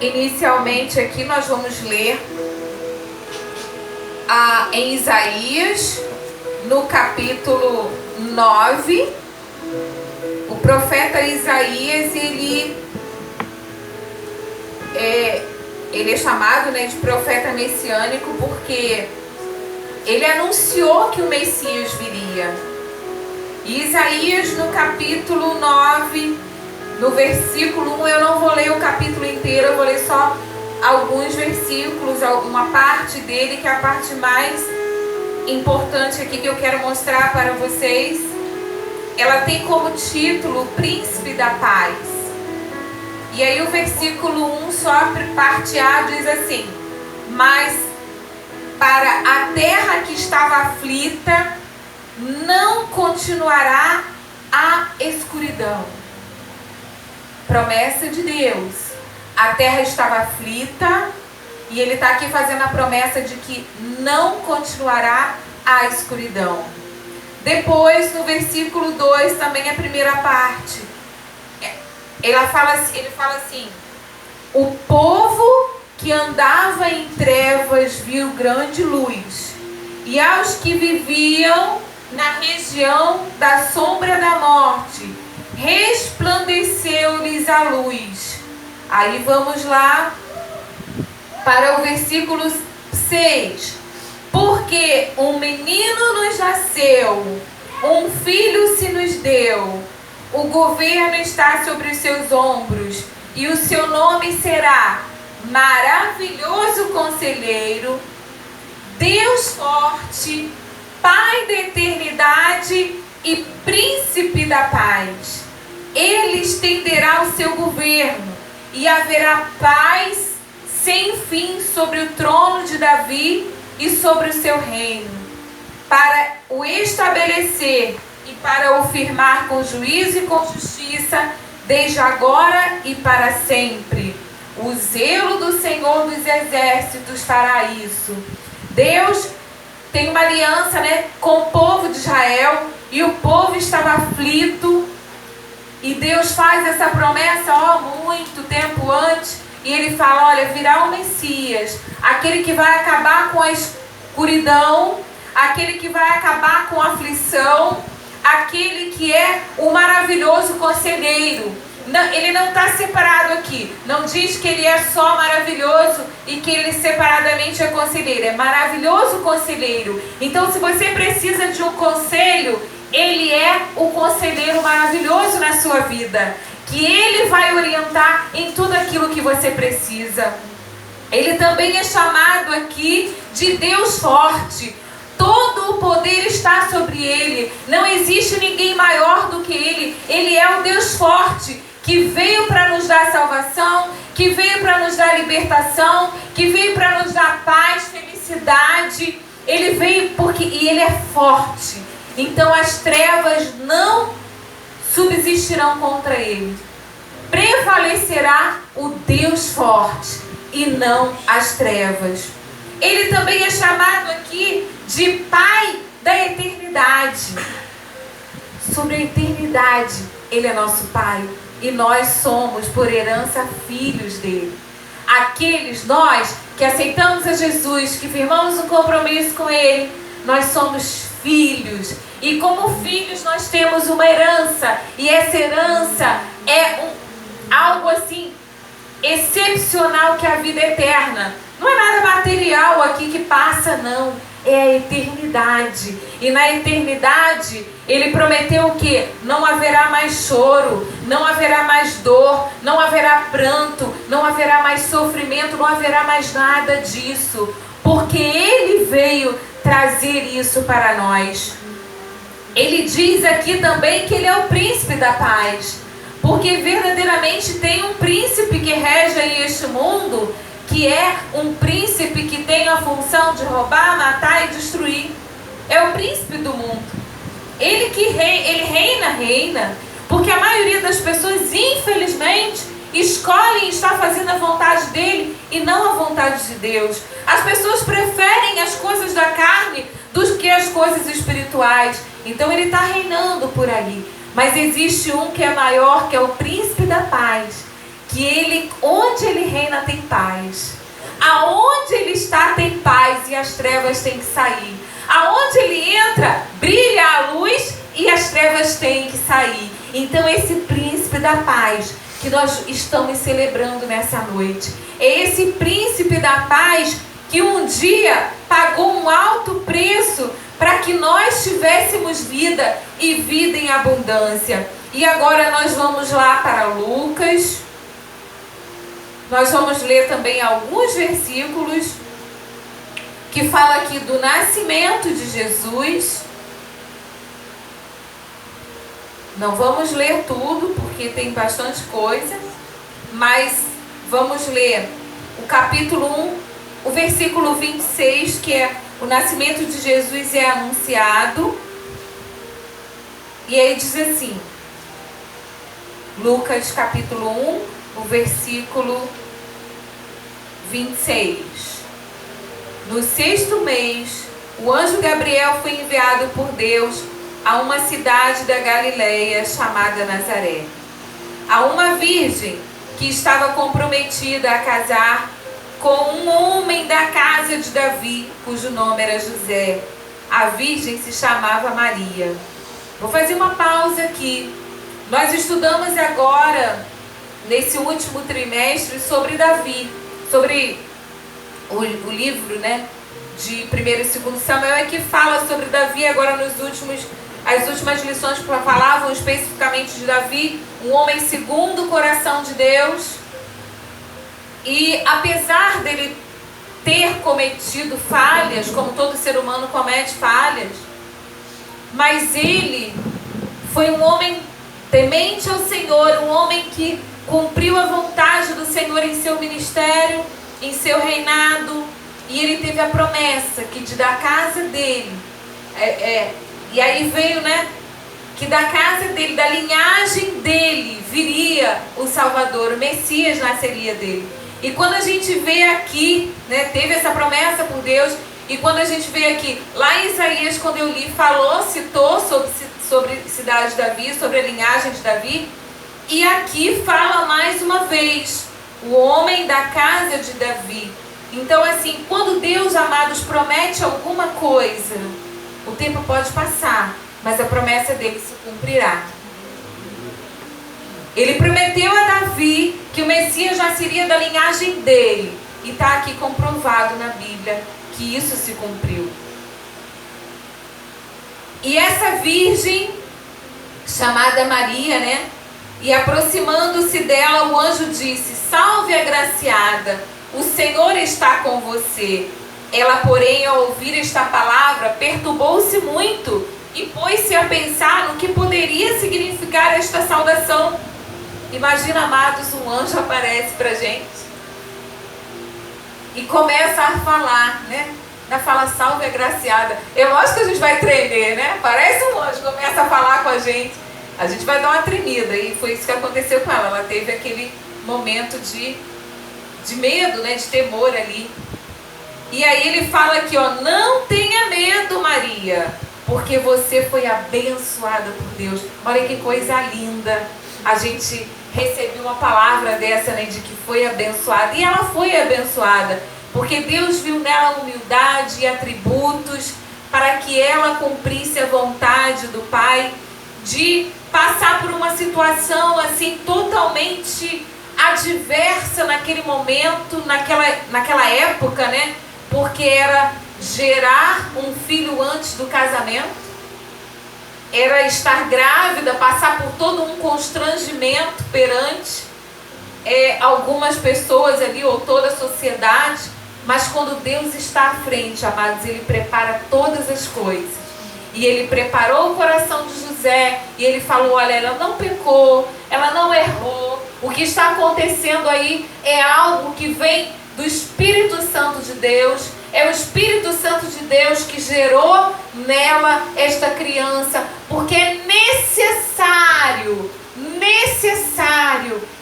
Inicialmente aqui nós vamos ler em Isaías, no capítulo 9, o profeta Isaías, ele é chamado, de profeta messiânico porque ele anunciou que o Messias viria. E Isaías, no capítulo 9, no versículo 1, eu não vou ler o capítulo inteiro, eu vou ler só alguns versículos, alguma parte dele, que é a parte mais importante aqui que eu quero mostrar para vocês. Ela tem como título Príncipe da Paz. E aí o versículo 1, só a parte A, diz assim: mas para a terra que estava aflita não continuará a escuridão. Promessa de Deus. A terra estava aflita e ele está aqui fazendo a promessa de que não continuará a escuridão. Depois, no versículo 2, também a primeira parte, ele fala assim: o povo que andava em trevas viu grande luz, e aos que viviam na região da sombra da morte resplandeceu-lhes a luz. Aí vamos lá para o versículo 6. Porque um menino nos nasceu, um filho se nos deu, o governo está sobre os seus ombros, e o seu nome será Maravilhoso Conselheiro, Deus Forte, Pai da Eternidade e Príncipe da Paz. Ele estenderá o seu governo e haverá paz sem fim sobre o trono de Davi e sobre o seu reino, para o estabelecer e para o firmar com juízo e com justiça, desde agora e para sempre. O zelo do Senhor dos Exércitos fará isso. Deus tem uma aliança, com o povo de Israel, e o povo estava aflito, e Deus faz essa promessa muito tempo antes. E ele fala: olha, virá o Messias, aquele que vai acabar com a escuridão, aquele que vai acabar com a aflição, aquele que é o maravilhoso conselheiro. Não, ele não está separado aqui, não diz que ele é só maravilhoso e que ele separadamente é conselheiro, é maravilhoso conselheiro. Então, se você precisa de um conselho, ele é o conselheiro maravilhoso na sua vida, que ele vai orientar em tudo aquilo que você precisa. Ele também é chamado aqui de Deus Forte. Todo o poder está sobre ele. Não existe ninguém maior do que ele. Ele é o Deus Forte, que veio para nos dar salvação, que veio para nos dar libertação, que veio para nos dar paz, felicidade. Ele veio e ele é forte. Então as trevas não subsistirão contra ele. Prevalecerá o Deus forte e não as trevas. Ele também é chamado aqui de Pai da Eternidade. Sobre a eternidade, ele é nosso Pai. E nós somos, por herança, filhos dele. Nós que aceitamos a Jesus, que firmamos um compromisso com ele, nós somos filhos. E como filhos nós temos uma herança. E essa herança é algo assim excepcional, que é a vida eterna. Não é nada material aqui que passa, não. É a eternidade. E na eternidade ele prometeu o quê? Não haverá mais choro, não haverá mais dor, não haverá pranto, não haverá mais sofrimento, não haverá mais nada disso, porque ele veio trazer isso para nós. Ele diz aqui também que ele é o príncipe da paz, porque verdadeiramente tem um príncipe que rege aí este mundo, que é um príncipe que tem a função de roubar, matar e destruir. É o príncipe do mundo. Ele reina, porque a maioria das pessoas, infelizmente, escolhem estar fazendo a vontade dele e não a vontade de Deus. As pessoas preferem as coisas da carne do que as coisas espirituais. Então ele está reinando por ali. Mas existe um que é maior, que é o príncipe da paz. que ele, onde ele reina tem paz. Aonde ele está tem paz e as trevas têm que sair. Aonde ele entra, brilha a luz e as trevas têm que sair. Então esse príncipe da paz que nós estamos celebrando nessa noite, é esse príncipe da paz que um dia pagou um alto preço para que nós tivéssemos vida e vida em abundância. E agora nós vamos lá para Lucas. Nós vamos ler também alguns versículos que fala aqui do nascimento de Jesus. Não vamos ler tudo, porque tem bastante coisa, mas vamos ler o capítulo 1, o versículo 26, que é o nascimento de Jesus é anunciado. E aí diz assim, Lucas capítulo 1, o versículo 26. No 6º mês, o anjo Gabriel foi enviado por Deus a uma cidade da Galileia chamada Nazaré, a uma virgem que estava comprometida a casar com um homem da casa de Davi, cujo nome era José. A virgem se chamava Maria. Vou fazer uma pausa aqui. Nós estudamos agora, nesse último trimestre, sobre Davi, sobre o livro, né, de 1º e 2º Samuel, é que fala sobre Davi. Agora as últimas lições falavam especificamente de Davi, um homem segundo o coração de Deus. E apesar dele ter cometido falhas, como todo ser humano comete falhas, mas ele foi um homem temente ao Senhor, um homem que cumpriu a vontade do Senhor em seu ministério, em seu reinado, e ele teve a promessa que da casa dele, e aí veio, né, que da casa dele, da linhagem dele, viria o Salvador, o Messias nasceria dele. E quando a gente vê aqui, né, teve essa promessa por Deus, e quando a gente vê aqui, lá em Isaías, quando eu li, citou sobre cidade de Davi, sobre a linhagem de Davi, e aqui fala mais uma vez, o homem da casa de Davi. Então assim, quando Deus, amados, promete alguma coisa, o tempo pode passar, mas a promessa dele se cumprirá. Ele prometeu a Davi que o Messias nasceria da linhagem dele. E está aqui comprovado na Bíblia que isso se cumpriu. E essa virgem, chamada Maria, né? E aproximando-se dela, o anjo disse: salve, agraciada, o Senhor está com você. Ela, porém, ao ouvir esta palavra, perturbou-se muito e pôs-se a pensar no que poderia significar esta saudação. Imagina, amados, um anjo aparece pra gente e começa a falar, né? Fala, salve, agraciada. É lógico que a gente vai tremer, né? Parece um anjo, começa a falar com a gente vai dar uma tremida. E foi isso que aconteceu com ela. Ela teve aquele momento de medo, né? De temor ali. E aí ele fala aqui, ó, não tenha medo, Maria, porque você foi abençoada por Deus. Olha que coisa linda. A gente recebeu uma palavra dessa, né, de que foi abençoada. E ela foi abençoada, porque Deus viu nela humildade e atributos para que ela cumprisse a vontade do Pai de passar por uma situação assim totalmente adversa naquele momento, naquela época, né? Porque era gerar um filho antes do casamento, era estar grávida, passar por todo um constrangimento perante algumas pessoas ali, ou toda a sociedade. Mas quando Deus está à frente, amados, Ele prepara todas as coisas. E Ele preparou o coração de José, e Ele falou, olha, ela não pecou, ela não errou. O que está acontecendo aí é algo que vem do Espírito Santo de Deus. É o Espírito Santo de Deus que gerou nela esta criança, porque é necessário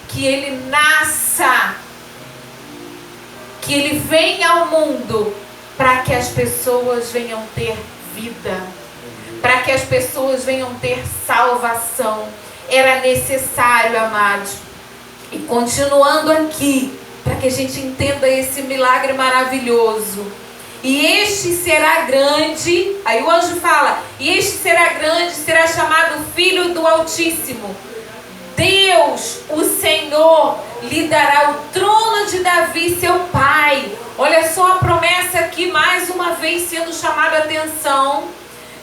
que ele nasça, que ele venha ao mundo, para que as pessoas venham ter vida, para que as pessoas venham ter salvação. Era necessário, amados. E continuando aqui, para que a gente entenda esse milagre maravilhoso. E este será grande, aí o anjo fala, e este será grande, será chamado Filho do Altíssimo. Deus, o Senhor, lhe dará o trono de Davi, seu pai. Olha só a promessa aqui, mais uma vez sendo chamada a atenção.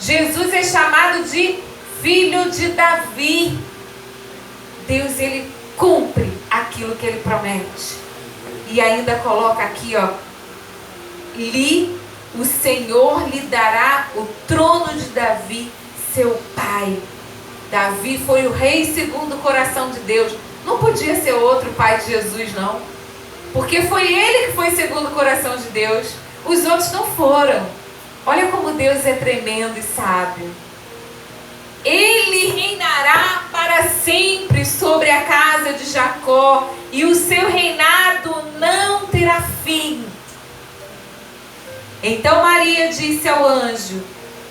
Jesus é chamado de Filho de Davi. Deus, ele cumpre aquilo que ele promete. E ainda coloca aqui, ó, o Senhor lhe dará o trono de Davi, seu pai. Davi foi o rei segundo o coração de Deus. Não podia ser outro pai de Jesus, não. Porque foi ele que foi segundo o coração de Deus. Os outros não foram. Olha como Deus é tremendo e sábio. Ele reinará para sempre sobre a casa de Jacó, e o seu reinado não terá fim. Então Maria disse ao anjo: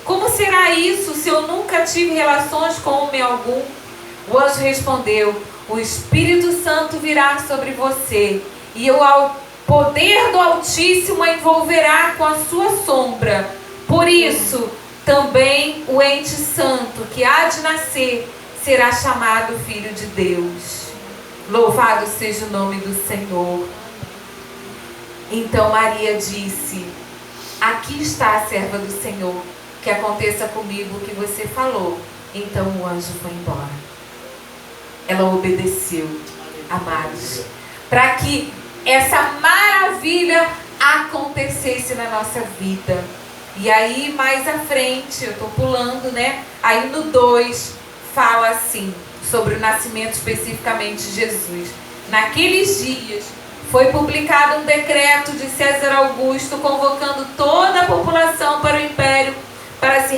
como será isso se eu nunca tive relações com homem algum? O anjo respondeu: o Espírito Santo virá sobre você, e o poder do Altíssimo a envolverá com a sua sombra. Por isso, também o ente santo que há de nascer será chamado Filho de Deus. Louvado seja o nome do Senhor. Então Maria disse: aqui está a serva do Senhor, que aconteça comigo o que você falou. Então o anjo foi embora. Ela obedeceu, amados, para que essa maravilha acontecesse na nossa vida. E aí mais à frente, eu estou pulando, né? Aí no 2 fala assim, sobre o nascimento especificamente de Jesus. Naqueles dias foi publicado um decreto de César Augusto convocando toda a população para o império para se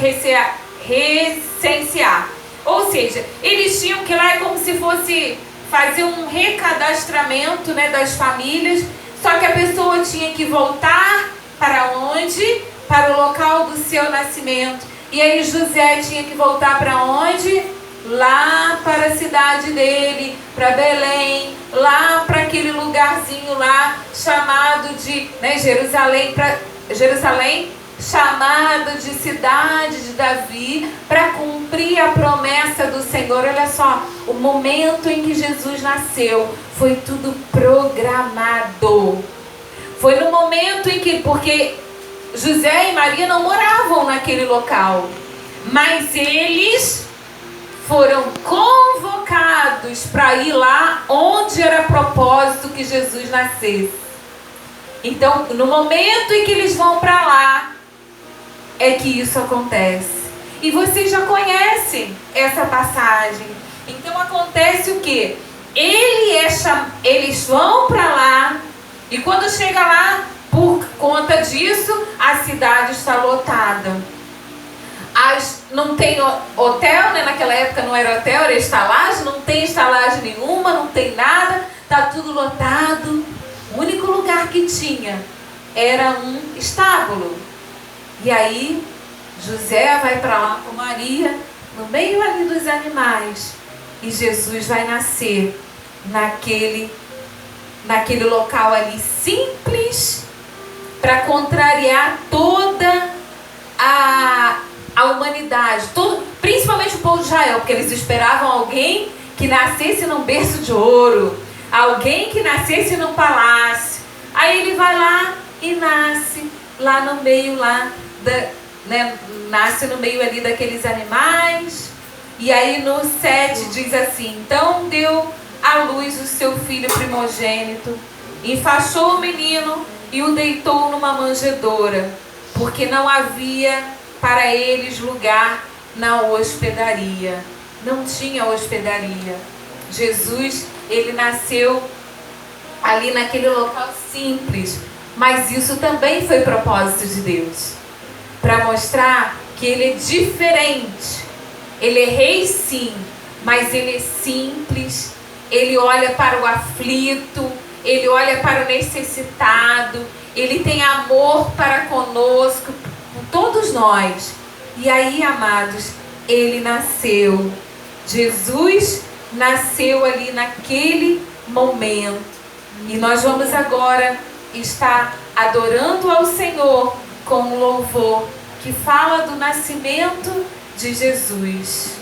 recensear. Ou seja, eles tinham que ir lá, como se fosse fazer um recadastramento, né, das famílias. Só que a pessoa tinha que voltar para onde? Para o local do seu nascimento. E aí José tinha que voltar para onde? Lá para a cidade dele, para Belém, lá para aquele lugarzinho lá chamado de, né, Jerusalém, chamado de cidade de Davi, para cumprir a promessa do Senhor. Olha só, o momento em que Jesus nasceu foi tudo programado. Foi no momento em que, porque José e Maria não moravam naquele local, mas eles foram convocados para ir lá onde era propósito que Jesus nascesse. Então, no momento em que eles vão para lá, é que isso acontece. E vocês já conhecem essa passagem. Então acontece o quê? Eles vão para lá, e quando chega lá, por conta disso, a cidade está lotada. Não tem hotel, né? Naquela época não era hotel, era estalagem. Não tem estalagem nenhuma, não tem nada, está tudo lotado. O único lugar que tinha era um estábulo. E aí José vai para lá com Maria, no meio ali dos animais, e Jesus vai nascer naquele local ali simples, para contrariar toda a humanidade, principalmente o povo de Israel, porque eles esperavam alguém que nascesse num berço de ouro, alguém que nascesse num palácio. Aí ele vai lá e nasce lá no meio nasce no meio ali daqueles animais. E aí no 7 diz assim: então deu à luz o seu filho primogênito, enfaixou o menino e o deitou numa manjedoura, porque não havia para eles lugar na hospedaria. Não tinha hospedaria. Jesus, ele nasceu ali naquele local simples, mas isso também foi propósito de Deus, para mostrar que ele é diferente. Ele é rei sim, mas ele é simples. Ele olha para o aflito, ele olha para o necessitado, ele tem amor para conosco, com todos nós. E aí, amados, ele nasceu. Jesus nasceu ali naquele momento. E nós vamos agora estar adorando ao Senhor com um louvor que fala do nascimento de Jesus.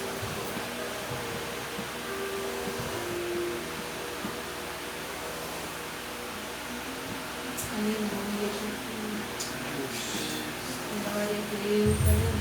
Aleluia, glória a Deus, aleluia.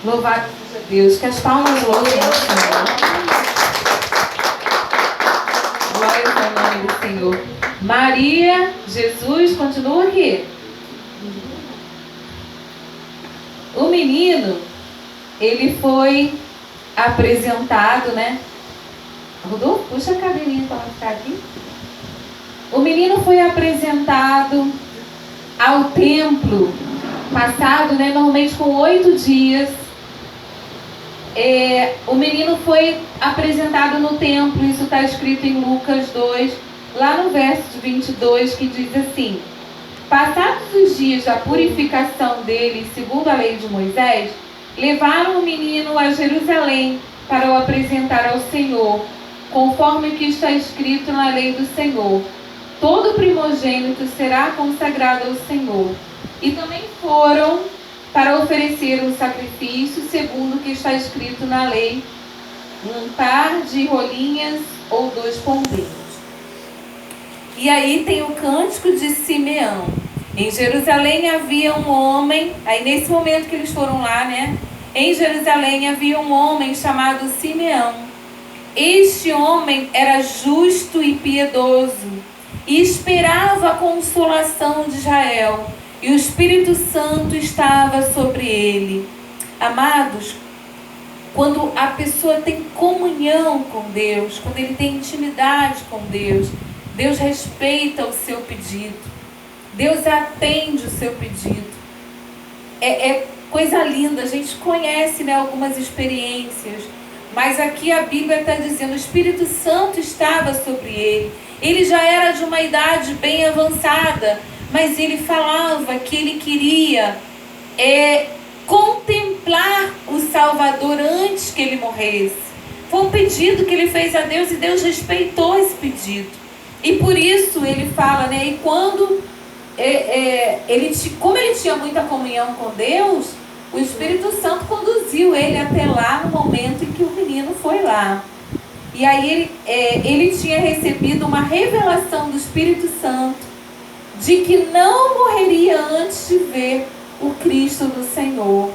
Louvado seja Deus. Que as palmas louvem ao Senhor. Glória ao nome do Senhor. Maria, Jesus, continua aqui. O menino, ele foi apresentado, né? Rodolfo, puxa a cadeirinha para ela ficar aqui. O menino foi apresentado ao templo, passado, né, normalmente com 8 dias. O menino foi apresentado no templo, isso está escrito em Lucas 2, lá no verso 22, que diz assim: passados os dias da purificação dele, segundo a lei de Moisés, levaram o menino a Jerusalém para o apresentar ao Senhor, conforme o que está escrito na lei do Senhor. Todo primogênito será consagrado ao Senhor. E também foram para oferecer um sacrifício, segundo o que está escrito na lei, um par de rolinhas ou 2 pombinhos. E aí tem o cântico de Simeão. Em Jerusalém havia um homem, aí nesse momento que eles foram lá, né? Em Jerusalém havia um homem chamado Simeão. Este homem era justo e piedoso e esperava a consolação de Israel, e o Espírito Santo estava sobre ele. Amados, quando a pessoa tem comunhão com Deus, quando ele tem intimidade com Deus, Deus respeita o seu pedido. Deus atende o seu pedido. É coisa linda. A gente conhece, né, algumas experiências. Mas aqui a Bíblia está dizendo, o Espírito Santo estava sobre ele. Ele já era de uma idade bem avançada. Mas ele falava que ele queria contemplar o Salvador antes que ele morresse. Foi um pedido que ele fez a Deus e Deus respeitou esse pedido. E por isso ele fala, né? E quando como ele tinha muita comunhão com Deus, o Espírito Santo conduziu ele até lá no momento em que o menino foi lá. E aí ele tinha recebido uma revelação do Espírito Santo de que não morreria antes de ver o Cristo do Senhor.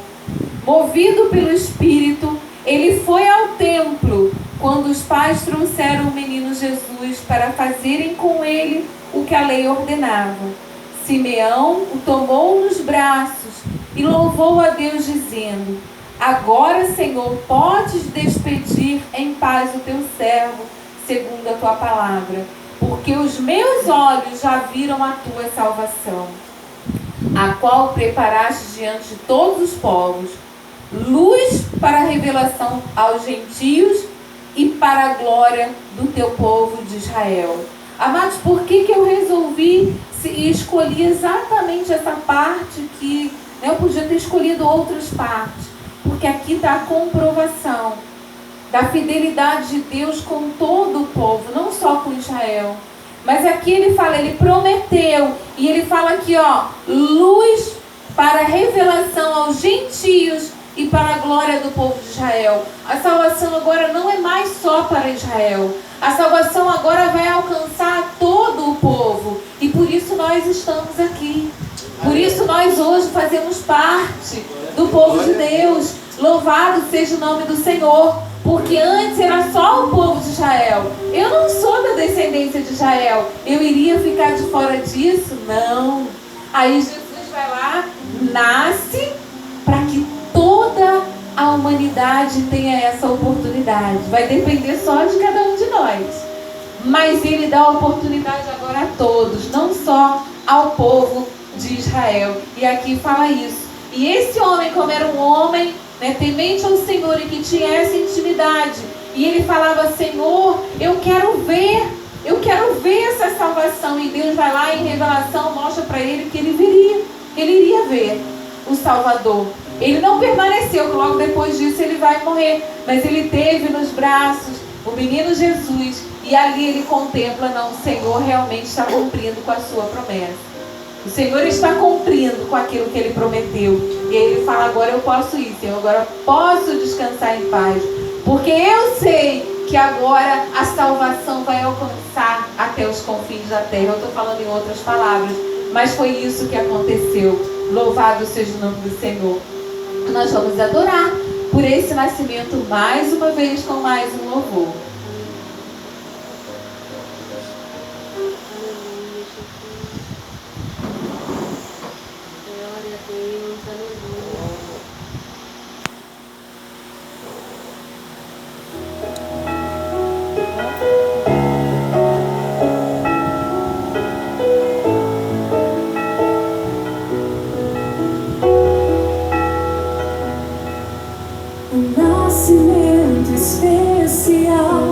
Movido pelo Espírito, ele foi ao templo quando os pais trouxeram o menino Jesus para fazerem com ele o que a lei ordenava. Simeão o tomou nos braços e louvou a Deus, dizendo: agora, Senhor, podes despedir em paz o teu servo, segundo a tua palavra, porque os meus olhos já viram a tua salvação, a qual preparaste diante de todos os povos, luz para a revelação aos gentios e para a glória do teu povo de Israel. Amados, por que eu resolvi e escolhi exatamente essa parte que eu podia ter escolhido outras partes? Porque aqui está a comprovação da fidelidade de Deus com todo o povo, não só com Israel. Mas aqui ele fala, ele prometeu, e ele fala aqui, ó, luz para a revelação aos gentios e para a glória do povo de Israel. A salvação agora não é mais só para Israel. A salvação agora vai alcançar todo o povo. E por isso nós estamos aqui. Por isso nós hoje fazemos parte do povo de Deus. Louvado seja o nome do Senhor. Porque antes era só o povo de Israel. Eu não sou da descendência de Israel. Eu iria ficar de fora disso? Não. Aí Jesus vai lá, nasce para que toda a humanidade tenha essa oportunidade. Vai depender só de cada um de nós. Mas ele dá a oportunidade agora a todos, não só ao povo de Israel. E aqui fala isso. E esse homem, como era um homem, né, temente ao Senhor e que tinha essa intimidade, e ele falava: Senhor, eu quero ver essa salvação. E Deus vai lá em revelação, mostra para ele que ele iria ver o Salvador. Ele não permaneceu, logo depois disso ele vai morrer, mas ele teve nos braços o menino Jesus, e ali ele contempla, não, o Senhor realmente está cumprindo com a sua promessa. O Senhor está cumprindo com aquilo que ele prometeu. E aí ele fala: agora eu posso ir, Senhor, agora eu posso descansar em paz, porque eu sei que agora a salvação vai alcançar até os confins da terra. Eu estou falando em outras palavras, mas foi isso que aconteceu. Louvado seja o nome do Senhor. Nós vamos adorar por esse nascimento mais uma vez com mais um louvor. Glória a Deus, aleluia. Um nascimento especial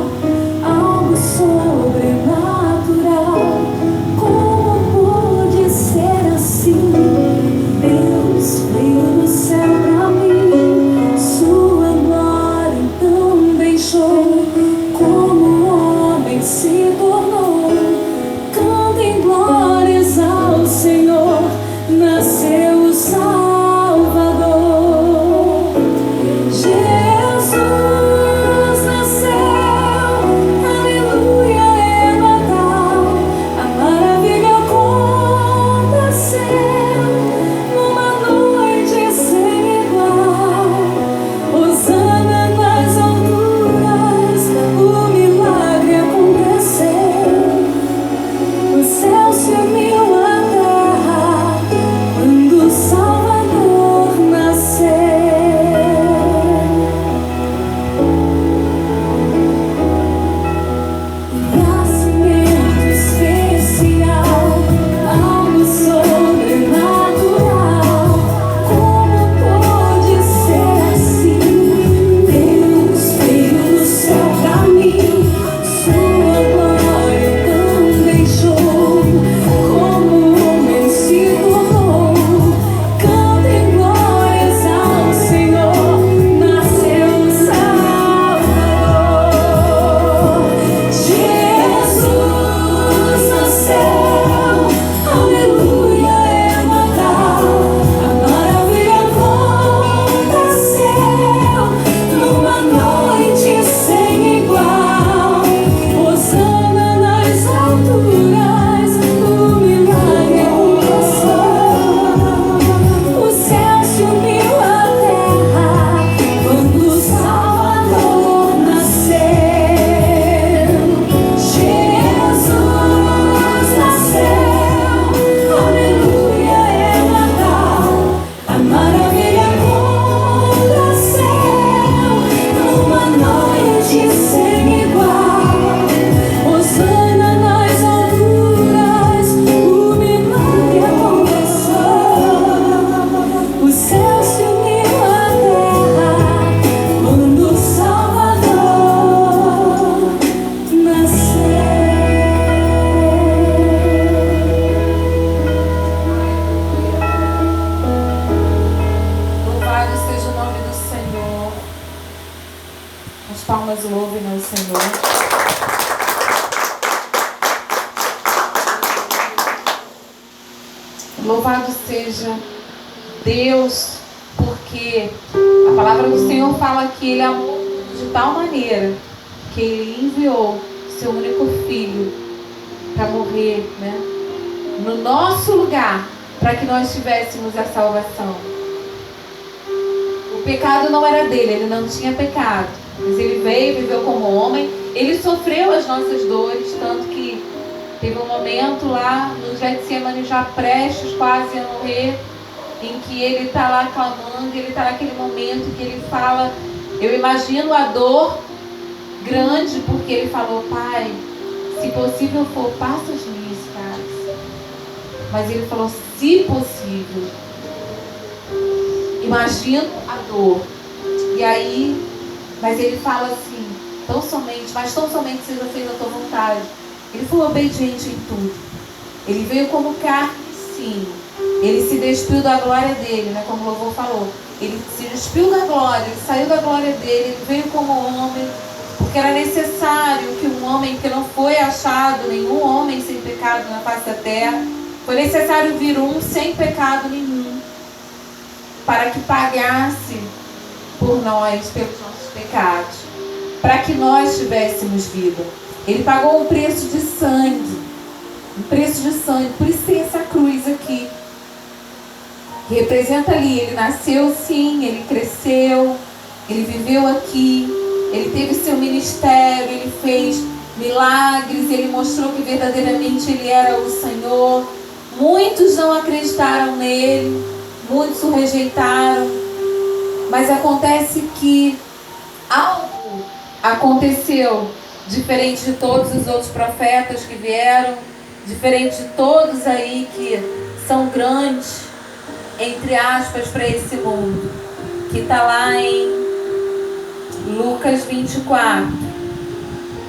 Louvado seja Deus, porque a palavra do Senhor fala que Ele amou de tal maneira que Ele enviou seu único filho para morrer, né, no nosso lugar, para que nós tivéssemos a salvação. O pecado não era dele, ele não tinha pecado, mas ele veio, viveu como homem, ele sofreu as nossas dores, tanto que teve um momento lá no Getsemane, já prestes quase a morrer, em que ele está lá clamando, ele está naquele momento que ele fala, eu imagino a dor grande, porque ele falou, Pai, se possível for, passa-me esse cálice. Mas ele falou, se possível. Imagino a dor. E aí, mas ele fala assim, tão somente seja feita a tua vontade. Ele foi obediente em tudo. Ele veio como carne, sim. Ele se despiu da glória dele, né? Como o louvor falou. Ele se despiu da glória, ele saiu da glória dele, ele veio como homem, porque era necessário que um homem, que não foi achado nenhum homem sem pecado na face da terra, foi necessário vir um sem pecado nenhum, para que pagasse por nós, pelos nossos pecados, para que nós tivéssemos vida. Ele pagou um preço de sangue, por isso tem essa cruz aqui, que representa ali, ele nasceu sim, ele cresceu, ele viveu aqui, ele teve seu ministério, ele fez milagres, ele mostrou que verdadeiramente ele era o Senhor. Muitos não acreditaram nele, muitos o rejeitaram, mas acontece que algo aconteceu, diferente de todos os outros profetas que vieram, diferente de todos aí que são grandes, entre aspas, para esse mundo, que está lá em Lucas 24.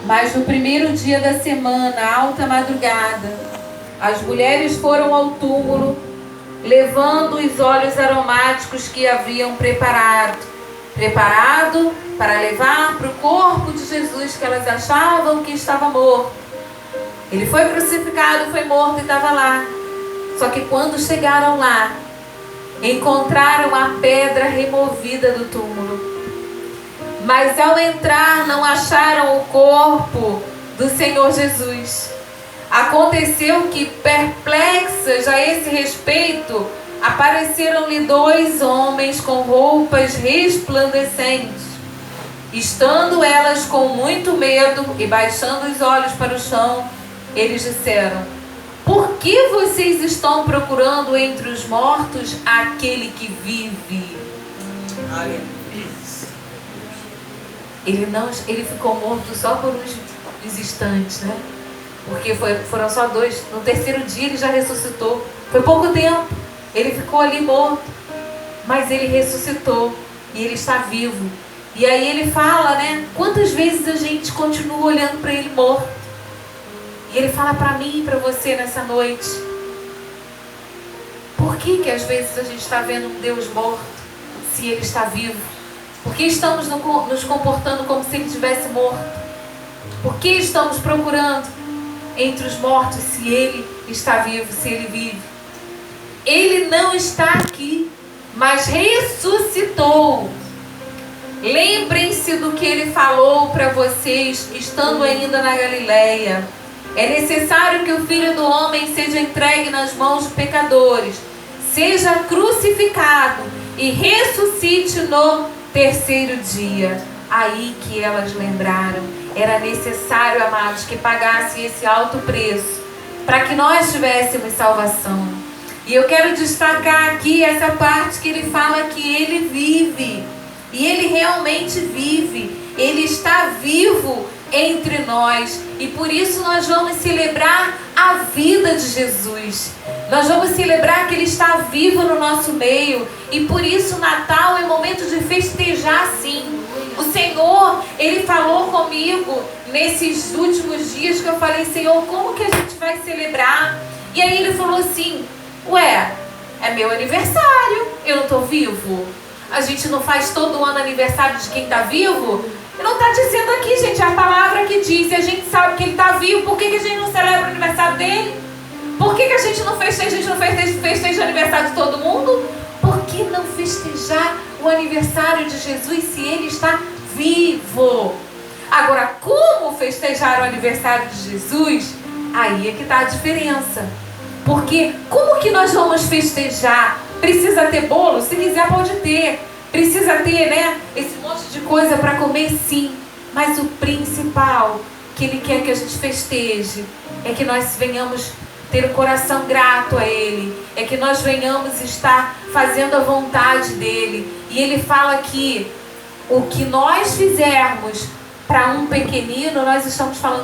Mas no primeiro dia da semana, alta madrugada, as mulheres foram ao túmulo, levando os óleos aromáticos que haviam preparado para levar para o corpo de Jesus, que elas achavam que estava morto. Ele foi crucificado, foi morto e estava lá. Só que quando chegaram lá, encontraram a pedra removida do túmulo. Mas ao entrar não acharam o corpo do Senhor Jesus. Aconteceu que, perplexas a esse respeito, apareceram-lhe 2 homens com roupas resplandecentes. Estando elas com muito medo e baixando os olhos para o chão, eles disseram: por que vocês estão procurando entre os mortos aquele que vive? Ele ficou morto só por uns instantes, né? Porque foram só 2. No terceiro dia ele já ressuscitou. Foi pouco tempo. Ele ficou ali morto. Mas ele ressuscitou. E ele está vivo. E aí ele fala, né? Quantas vezes a gente continua olhando para ele morto? E ele fala para mim e para você nessa noite: por que às vezes a gente está vendo um Deus morto se ele está vivo? Por que estamos nos comportando como se ele estivesse morto? Por que estamos procurando entre os mortos se ele está vivo, se ele vive? Ele não está aqui, mas ressuscitou. Lembrem-se do que ele falou para vocês, estando ainda na Galileia. É necessário que o Filho do Homem seja entregue nas mãos de pecadores, seja crucificado e ressuscite no terceiro dia. Aí que elas lembraram. Era necessário, amados, que pagasse esse alto preço para que nós tivéssemos salvação. E eu quero destacar aqui essa parte que ele fala que ele vive. E ele realmente vive. Ele está vivo entre nós. E por isso nós vamos celebrar a vida de Jesus. Nós vamos celebrar que ele está vivo no nosso meio. E por isso o Natal é momento de festejar, sim. O Senhor, ele falou comigo nesses últimos dias que eu falei: Senhor, como que a gente vai celebrar? E aí ele falou assim: ué, é meu aniversário, eu não estou vivo? A gente não faz todo ano aniversário de quem está vivo? Não está dizendo aqui, gente, a palavra que diz, e a gente sabe que ele está vivo. Por que a gente não celebra o aniversário dele? Por que a gente não festeja a gente não festeja o aniversário de todo mundo? Por que não festejar o aniversário de Jesus se Ele está vivo? Agora, como festejar o aniversário de Jesus? Aí é que está a diferença. Porque como que nós vamos festejar? Precisa ter bolo? Se quiser pode ter. Precisa ter, né, esse monte de coisa para comer? Sim. Mas o principal que Ele quer que a gente festeje é que nós venhamos ter um coração grato a Ele. É que nós venhamos estar fazendo a vontade dEle. E Ele fala que o que nós fizermos para um pequenino, nós estamos falando